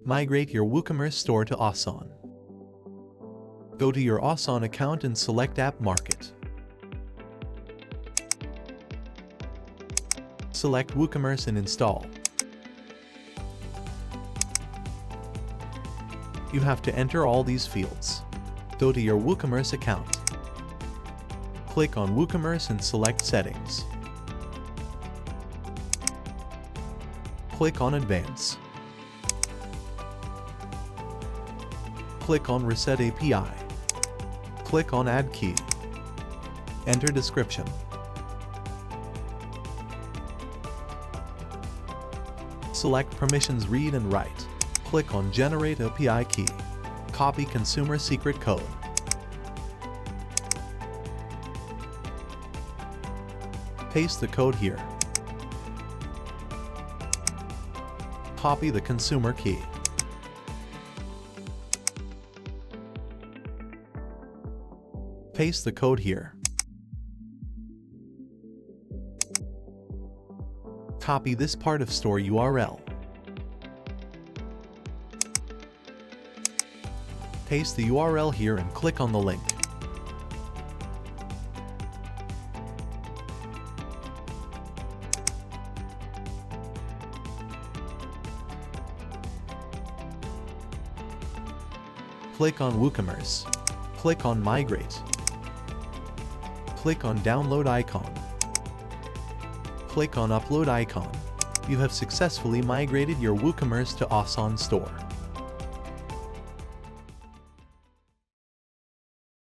Migrate your Woocommerce store to aasaan. Go to your aasaan account and select App Market. Select Woocommerce and install. You have to enter all these fields. Go to your Woocommerce account. Click on Woocommerce and select Settings. Click on Advance. Click on Reset API. Click on Add Key. Enter description. Select Permissions Read and Write. Click on Generate API Key. Copy Consumer Secret Code. Paste the code here. Copy the consumer key. Paste the code here. Copy this part of store URL. Paste the URL here and click on the link. Click on Woocommerce. Click on Migrate. Click on Download icon. Click on Upload icon. You have successfully migrated your Woocommerce to aasaan store.